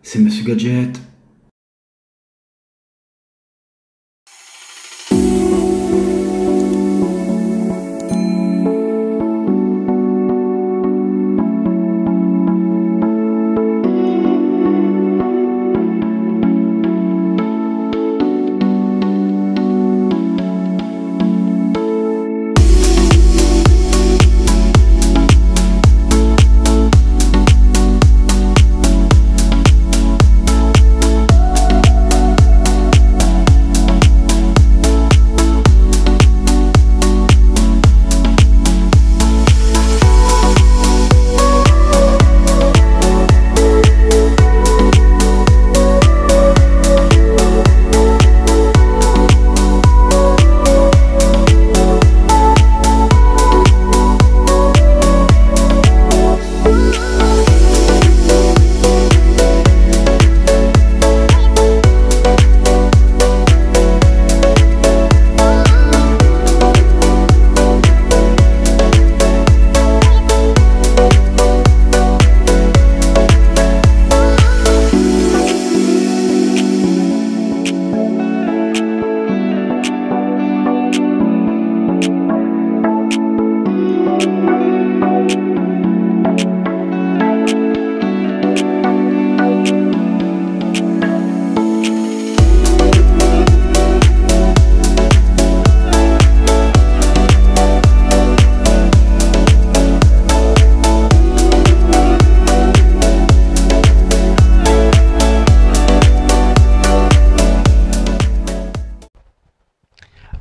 c'est Monsieur Gadget.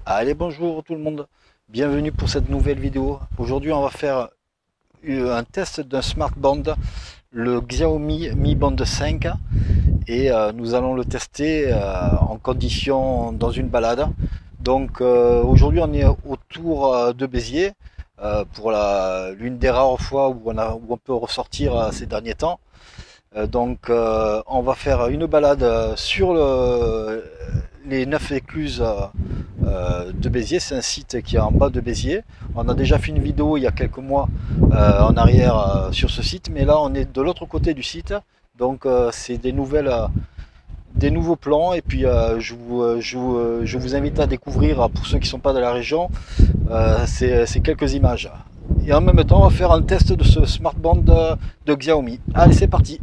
Allez, bonjour tout le monde, bienvenue pour cette nouvelle vidéo. Aujourd'hui on va faire un test d'un smart band, le Xiaomi Mi Band 5, et nous allons le tester en condition dans une balade. Donc aujourd'hui on est autour de Béziers pour l'une des rares fois où on peut ressortir ces derniers temps. Donc on va faire une balade sur les 9 écluses de Béziers. C'est un site qui est en bas de Béziers. On a déjà fait une vidéo il y a quelques mois en arrière sur ce site, mais là on est de l'autre côté du site, donc c'est des nouveaux plans, et puis je vous invite à découvrir, pour ceux qui ne sont pas de la région, ces quelques images. Et en même temps on va faire un test de ce smartband de Xiaomi. Allez, c'est parti.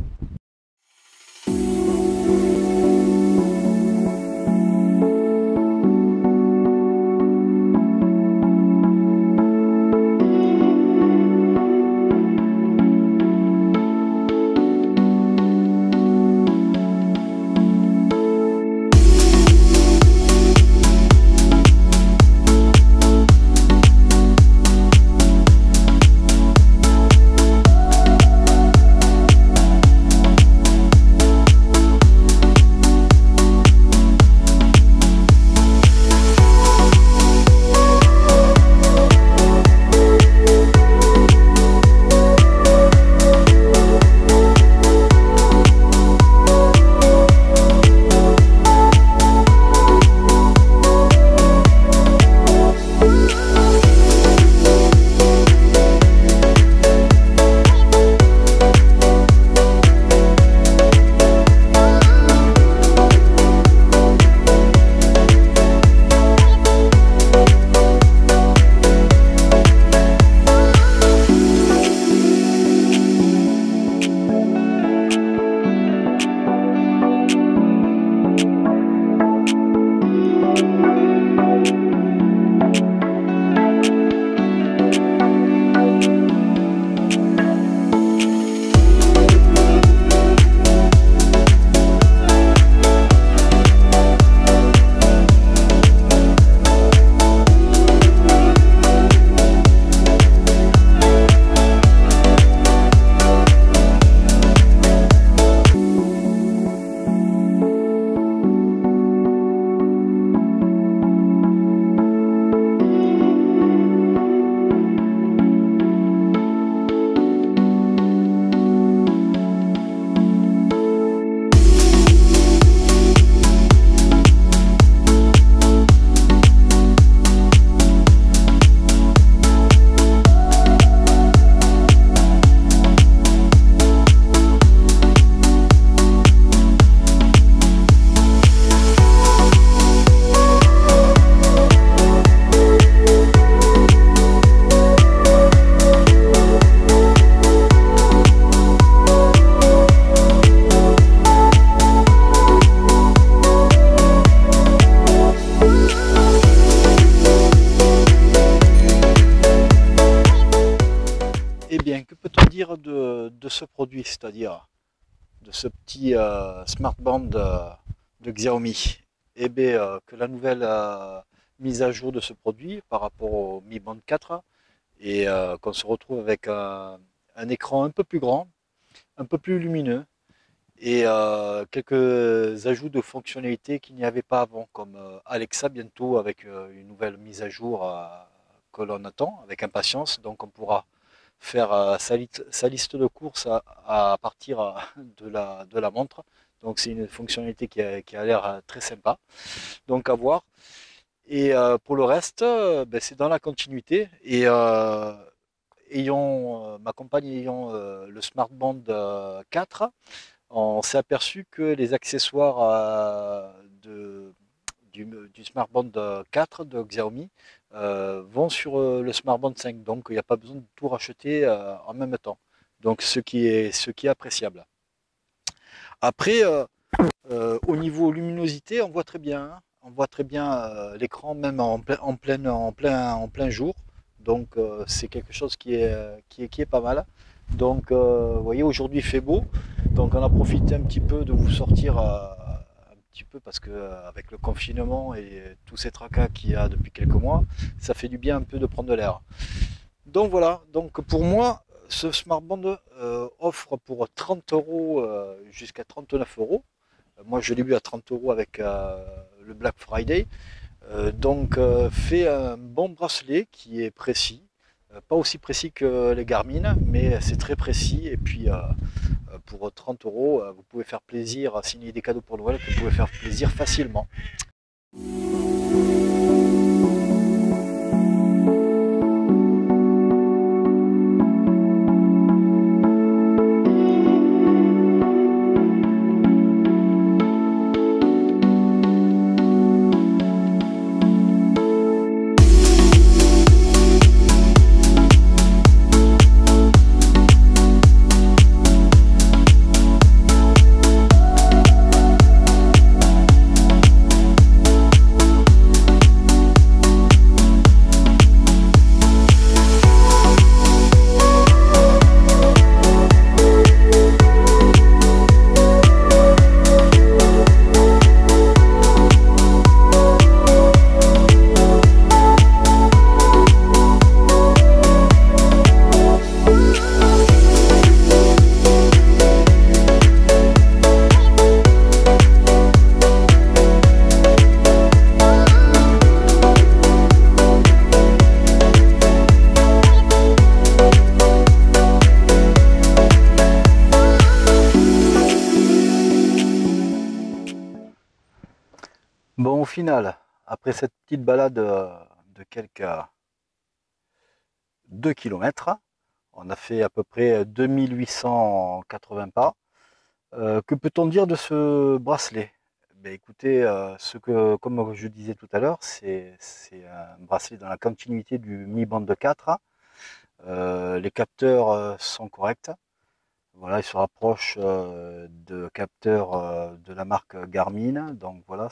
ce produit, c'est-à-dire de ce petit Smart Band de Xiaomi, et bien, que la nouvelle mise à jour de ce produit par rapport au Mi Band 4, et qu'on se retrouve avec un écran un peu plus grand, un peu plus lumineux, et quelques ajouts de fonctionnalités qu'il n'y avait pas avant, comme Alexa bientôt avec une nouvelle mise à jour que l'on attend avec impatience. Donc on pourra faire sa liste de courses à partir de la montre. Donc c'est une fonctionnalité qui a l'air très sympa. Donc à voir. Et pour le reste, ben, c'est dans la continuité. Et ma compagne ayant le Smart Band 4, on s'est aperçu que les accessoires du Smart Band 4 de Xiaomi vont sur le Smart Band 5. Donc il n'y a pas besoin de tout racheter en même temps. Donc ce qui est appréciable. Après, au niveau luminosité, on voit très bien, hein. On voit très bien l'écran même en plein jour. Donc c'est quelque chose qui est pas mal. Donc vous voyez, aujourd'hui il fait beau. Donc on a profité un petit peu de vous sortir un petit peu parce que avec le confinement et tous ces tracas qu'il y a depuis quelques mois, ça fait du bien un peu de prendre de l'air. Donc voilà, donc pour moi, ce Smart Band offre pour 30 euros jusqu'à 39 euros. Moi, je l'ai vu à 30 euros avec le Black Friday. Donc, fait un bon bracelet qui est précis. Pas aussi précis que les Garmin, mais c'est très précis. Et puis, pour 30 euros, vous pouvez faire plaisir, signer des cadeaux pour Noël, que vous pouvez faire plaisir facilement. Bon, au final, après cette petite balade de quelques 2 km, on a fait à peu près 2880 pas. Que peut-on dire de ce bracelet? Ben, écoutez, comme je disais tout à l'heure, c'est un bracelet dans la continuité du Mi Band 4. Les capteurs sont corrects. Voilà, ils se rapprochent de capteurs de la marque Garmin. Donc voilà,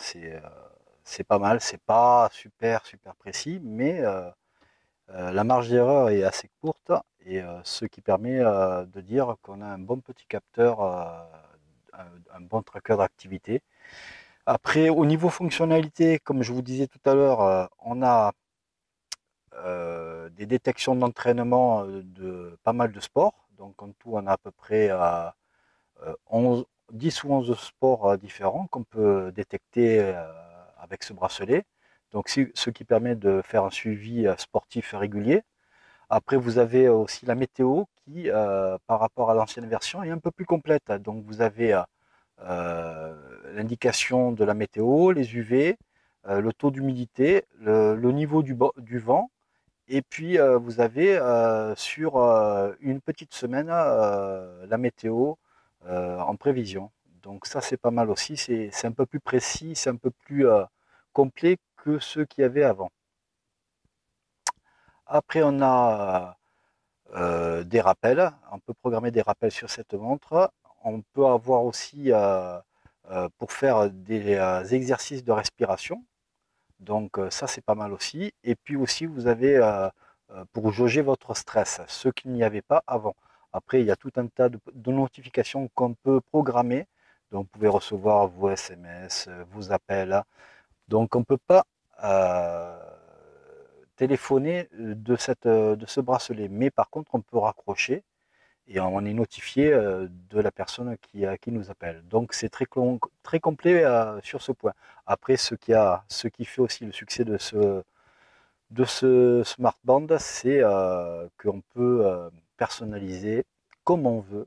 c'est pas mal. C'est pas super précis, mais la marge d'erreur est assez courte, et ce qui permet de dire qu'on a un bon petit capteur, un bon tracker d'activité. Après, au niveau fonctionnalité, comme je vous disais tout à l'heure, on a des détections d'entraînement de pas mal de sports. Donc en tout, on a à peu près 10 ou 11 sports différents qu'on peut détecter avec ce bracelet. Donc ce qui permet de faire un suivi sportif régulier. Après, vous avez aussi la météo qui, par rapport à l'ancienne version, est un peu plus complète. Donc vous avez l'indication de la météo, les UV, le taux d'humidité, le niveau du vent. Et puis vous avez sur une petite semaine la météo en prévision. Donc ça c'est pas mal aussi, c'est un peu plus précis, c'est un peu plus complet que ceux qu'il y avait avant. Après on a des rappels, on peut programmer des rappels sur cette montre. On peut avoir aussi pour faire des exercices de respiration. Donc ça c'est pas mal aussi. Et puis aussi vous avez pour jauger votre stress, ce qu'il n'y avait pas avant. Après, il y a tout un tas de notifications qu'on peut programmer. Donc, vous pouvez recevoir vos SMS, vos appels. Donc, on ne peut pas téléphoner de ce bracelet. Mais par contre, on peut raccrocher et on est notifié de la personne qui nous appelle. Donc, c'est très complet sur ce point. Après, ce qui fait aussi le succès de ce Smart Band, c'est qu'on peut personnaliser comme on veut.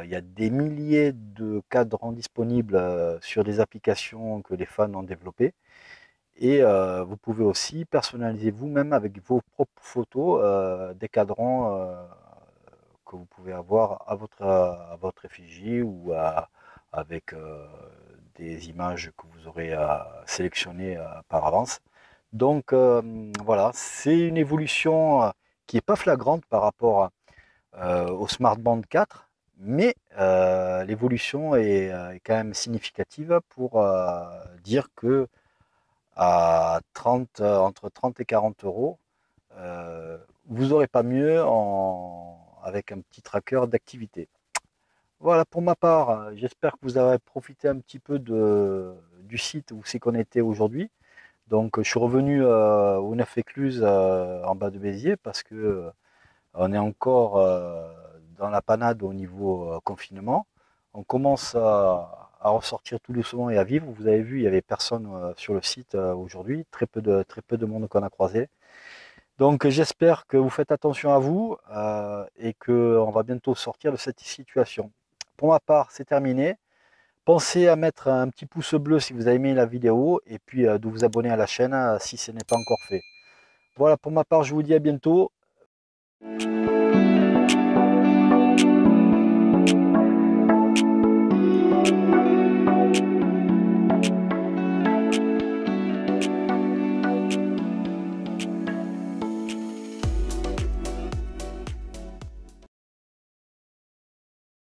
Il y a des milliers de cadrans disponibles sur des applications que les fans ont développées. Et vous pouvez aussi personnaliser vous-même avec vos propres photos des cadrans que vous pouvez avoir à votre effigie ou avec des images que vous aurez sélectionnées par avance. Donc voilà, c'est une évolution qui n'est pas flagrante par rapport au Smart Band 4, mais l'évolution est quand même significative pour dire que à 30, entre 30 et 40 euros, vous n'aurez pas mieux avec un petit tracker d'activité. Voilà pour ma part, j'espère que vous avez profité un petit peu du site où c'est connecté aujourd'hui. Donc je suis revenu au 9 Écluse en bas de Béziers parce que on est encore dans la panade au niveau confinement. On commence à ressortir tout doucement et à vivre. Vous avez vu, il n'y avait personne sur le site aujourd'hui, très peu de monde qu'on a croisé. Donc j'espère que vous faites attention à vous et qu'on va bientôt sortir de cette situation. Pour ma part, c'est terminé. Pensez à mettre un petit pouce bleu si vous avez aimé la vidéo et puis de vous abonner à la chaîne si ce n'est pas encore fait. Voilà, pour ma part, je vous dis à bientôt.